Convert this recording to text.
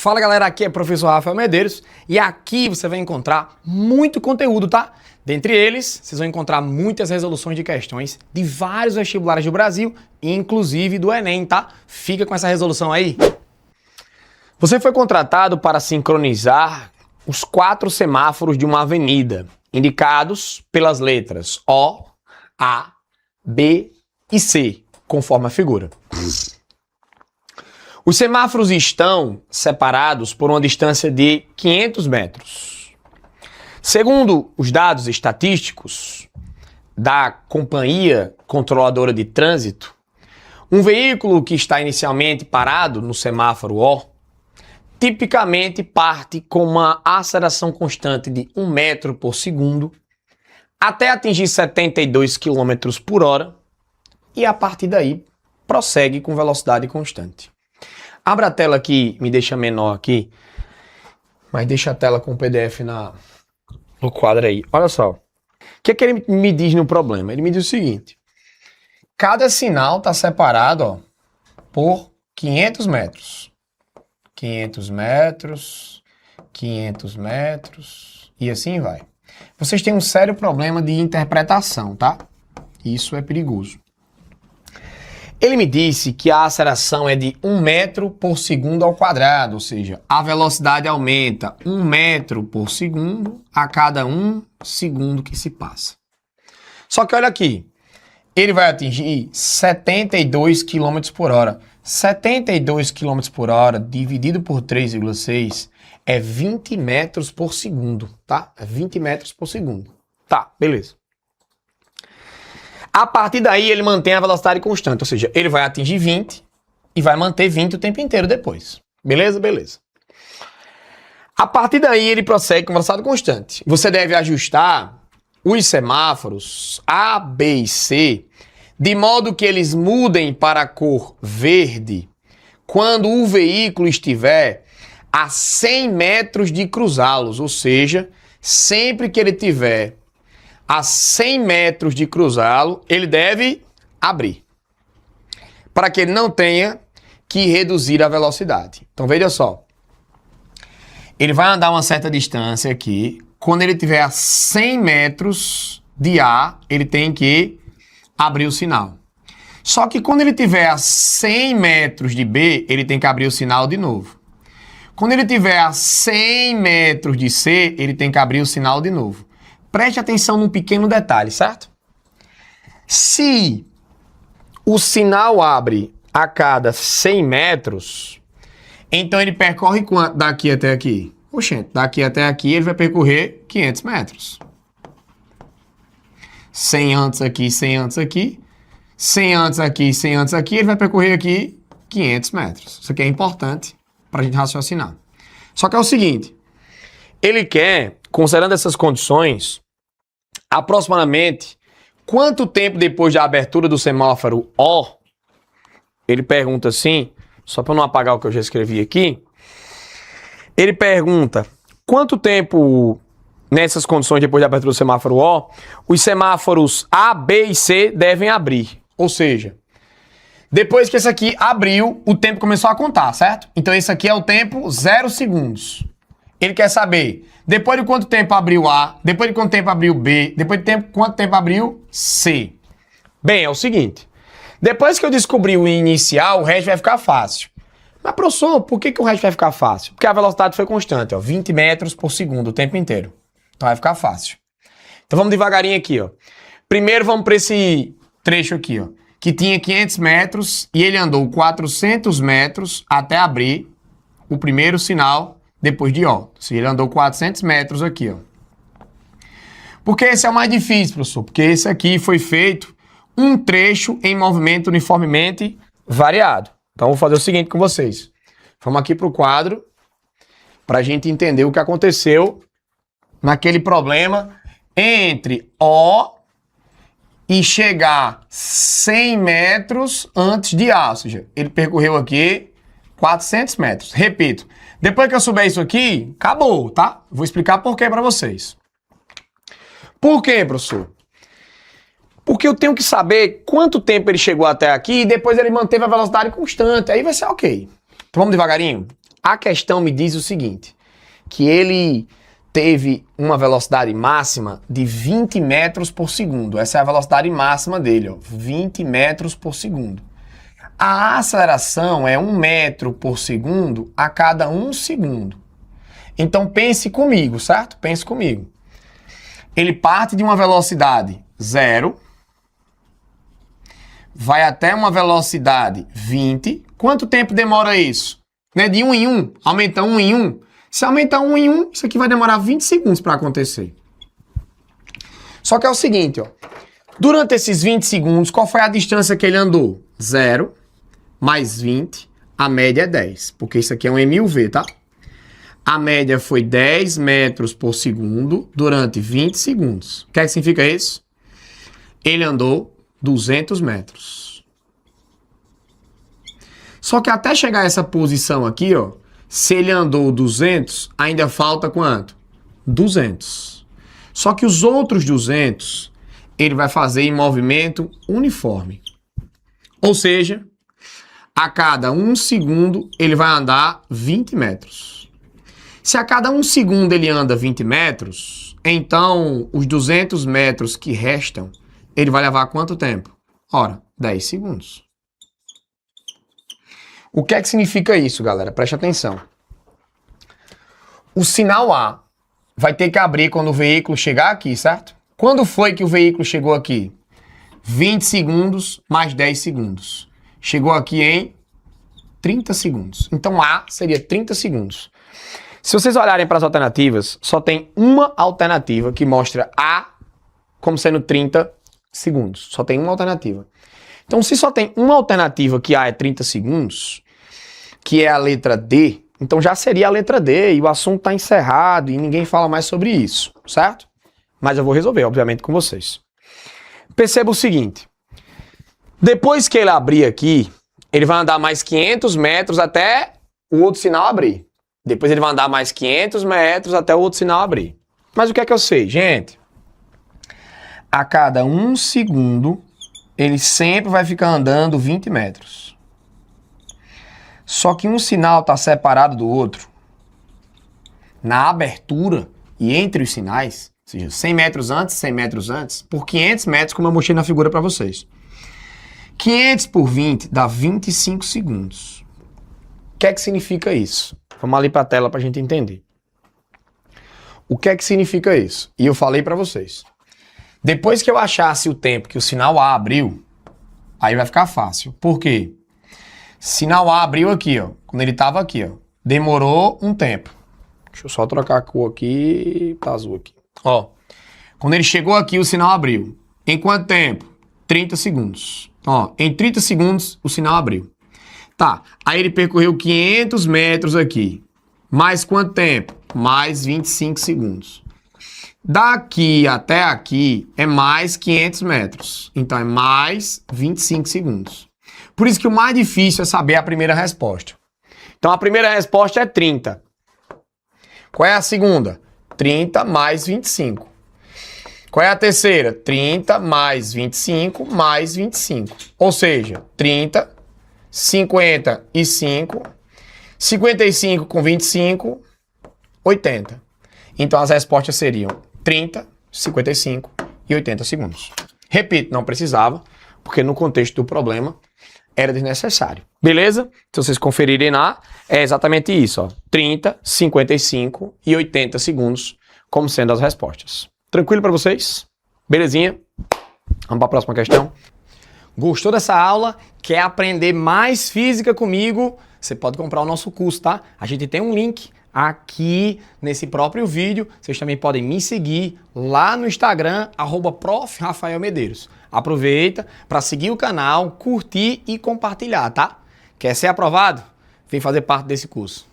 Fala galera, aqui é o professor Rafael Medeiros e aqui você vai encontrar muito conteúdo, tá? Dentre eles, vocês vão encontrar muitas resoluções de questões de vários vestibulares do Brasil, inclusive do Enem, tá? Fica com essa resolução aí. Você foi contratado para sincronizar os 4 semáforos de uma avenida, indicados pelas letras O, A, B e C, conforme a figura. Os semáforos estão separados por uma distância de 500 metros. Segundo os dados estatísticos da Companhia Controladora de Trânsito, um veículo que está inicialmente parado no semáforo O, tipicamente parte com uma aceleração constante de 1 metro por segundo até atingir 72 km por hora e a partir daí prossegue com velocidade constante. Abra a tela aqui, me deixa menor aqui, mas deixa a tela com o PDF no quadro aí. Olha só, o que é que ele me diz no problema? Ele me diz o seguinte: cada sinal está separado, ó, por 500 metros. 500 metros, 500 metros e assim vai. Vocês têm um sério problema de interpretação, tá? Isso é perigoso. Ele me disse que a aceleração é de 1 metro por segundo ao quadrado, ou seja, a velocidade aumenta 1 metro por segundo a cada 1 segundo que se passa. Só que olha aqui, ele vai atingir 72 km por hora. 72 km por hora dividido por 3,6 é 20 metros por segundo, tá? É 20 metros por segundo. Tá, beleza. A partir daí ele mantém a velocidade constante, ou seja, ele vai atingir 20 e vai manter 20 o tempo inteiro depois. Beleza? Beleza. A partir daí ele prossegue com velocidade constante. Você deve ajustar os semáforos A, B e C de modo que eles mudem para a cor verde quando o veículo estiver a 100 metros de cruzá-los, ou seja, sempre que ele tiver a 100 metros de cruzá-lo, ele deve abrir, para que ele não tenha que reduzir a velocidade. Então veja só, ele vai andar uma certa distância aqui, quando ele tiver a 100 metros de A, ele tem que abrir o sinal. Só que quando ele tiver a 100 metros de B, ele tem que abrir o sinal de novo. Quando ele tiver a 100 metros de C, ele tem que abrir o sinal de novo. Preste atenção num pequeno detalhe, certo? Se o sinal abre a cada 100 metros, então ele percorre daqui até aqui. Oxente, daqui até aqui ele vai percorrer 500 metros. 100 antes aqui, 100 antes aqui. 100 antes aqui, 100 antes aqui. Ele vai percorrer aqui 500 metros. Isso aqui é importante para a gente raciocinar. Só que é o seguinte, ele quer, considerando essas condições, aproximadamente quanto tempo depois da abertura do semáforo O, ele pergunta assim, só para não apagar o que eu já escrevi aqui, ele pergunta quanto tempo nessas condições depois da abertura do semáforo O, os semáforos A, B e C devem abrir. Ou seja, depois que esse aqui abriu, o tempo começou a contar, certo? Então esse aqui é o tempo 0 segundos. Ele quer saber, depois de quanto tempo abriu A, depois de quanto tempo abriu B, depois de quanto tempo abriu C. Bem, é o seguinte, depois que eu descobri o inicial, o resto vai ficar fácil. Mas, professor, por que o resto vai ficar fácil? Porque a velocidade foi constante, ó, 20 metros por segundo o tempo inteiro. Então vai ficar fácil. Então vamos devagarinho aqui, ó. Primeiro vamos para esse trecho aqui, ó, que tinha 500 metros e ele andou 400 metros até abrir o primeiro sinal depois de O. Se ele andou 400 metros aqui, ó. Por que esse é o mais difícil, professor? Porque esse aqui foi feito um trecho em movimento uniformemente variado. Então vou fazer o seguinte com vocês. Vamos aqui para o quadro para a gente entender o que aconteceu naquele problema entre O e chegar 100 metros antes de A. Ou seja, ele percorreu aqui 400 metros. Repito, depois que eu souber isso aqui, acabou, tá? Vou explicar por quê para vocês. Por quê, professor? Porque eu tenho que saber quanto tempo ele chegou até aqui e depois ele manteve a velocidade constante. Aí vai ser ok. Então vamos devagarinho. A questão me diz o seguinte, que ele teve uma velocidade máxima de 20 metros por segundo. Essa é a velocidade máxima dele, ó, 20 metros por segundo. A aceleração é 1 metro por segundo a cada 1 segundo. Então pense comigo, certo? Pense comigo. Ele parte de uma velocidade 0, vai até uma velocidade 20. Quanto tempo demora isso? Né? De 1 em 1, aumenta 1 em 1. Se aumentar 1 em 1, isso aqui vai demorar 20 segundos para acontecer. Só que é o seguinte, ó. Durante esses 20 segundos, qual foi a distância que ele andou? 0 mais 20, a média é 10, porque isso aqui é um MUV, tá? A média foi 10 metros por segundo durante 20 segundos. O que é que significa isso? Ele andou 200 metros. Só que até chegar a essa posição aqui, ó, se ele andou 200, ainda falta quanto? 200. Só que os outros 200, ele vai fazer em movimento uniforme. Ou seja, a cada 1 segundo, ele vai andar 20 metros. Se a cada 1 segundo ele anda 20 metros, então os 200 metros que restam, ele vai levar quanto tempo? Ora, 10 segundos. O que é que significa isso, galera? Preste atenção. O sinal A vai ter que abrir quando o veículo chegar aqui, certo? Quando foi que o veículo chegou aqui? 20 segundos mais 10 segundos. Chegou aqui em 30 segundos. Então A seria 30 segundos. Se vocês olharem para as alternativas, só tem uma alternativa que mostra A como sendo 30 segundos. Só tem uma alternativa. Então, se só tem uma alternativa que A é 30 segundos, que é a letra D, então já seria a letra D e o assunto está encerrado e ninguém fala mais sobre isso, certo? Mas eu vou resolver, obviamente, com vocês. Perceba o seguinte. Depois que ele abrir aqui, ele vai andar mais 500 metros até o outro sinal abrir. Depois ele vai andar mais 500 metros até o outro sinal abrir. Mas o que é que eu sei, gente? A cada 1 segundo, ele sempre vai ficar andando 20 metros. Só que um sinal está separado do outro na abertura e entre os sinais, ou seja, 100 metros antes, 100 metros antes, por 500 metros, como eu mostrei na figura para vocês. 500 por 20 dá 25 segundos. O que é que significa isso? Vamos ali para a tela para a gente entender. O que é que significa isso? E eu falei para vocês. Depois que eu achasse o tempo que o sinal A abriu, aí vai ficar fácil. Por quê? Sinal A abriu aqui, ó. Quando ele estava aqui, ó. Demorou um tempo. Deixa eu só trocar a cor aqui. Tá azul aqui. Ó. Quando ele chegou aqui, o sinal abriu. Em quanto tempo? 30 segundos. Ó, em 30 segundos, o sinal abriu. Tá. Aí ele percorreu 500 metros aqui. Mais quanto tempo? Mais 25 segundos. Daqui até aqui é mais 500 metros. Então é mais 25 segundos. Por isso que o mais difícil é saber a primeira resposta. Então a primeira resposta é 30. Qual é a segunda? 30 mais 25. Qual é a terceira? 30 mais 25 mais 25. Ou seja, 30, 55, 55 com 25, 80. Então as respostas seriam 30, 55 e 80 segundos. Repito, não precisava, porque no contexto do problema era desnecessário. Beleza? Se vocês conferirem lá, é exatamente isso, ó. 30, 55 e 80 segundos como sendo as respostas. Tranquilo para vocês? Belezinha? Vamos para a próxima questão. Gostou dessa aula? Quer aprender mais física comigo? Você pode comprar o nosso curso, tá? A gente tem um link aqui nesse próprio vídeo. Vocês também podem me seguir lá no Instagram, @Prof. Rafael Medeiros. Aproveita para seguir o canal, curtir e compartilhar, tá? Quer ser aprovado? Vem fazer parte desse curso.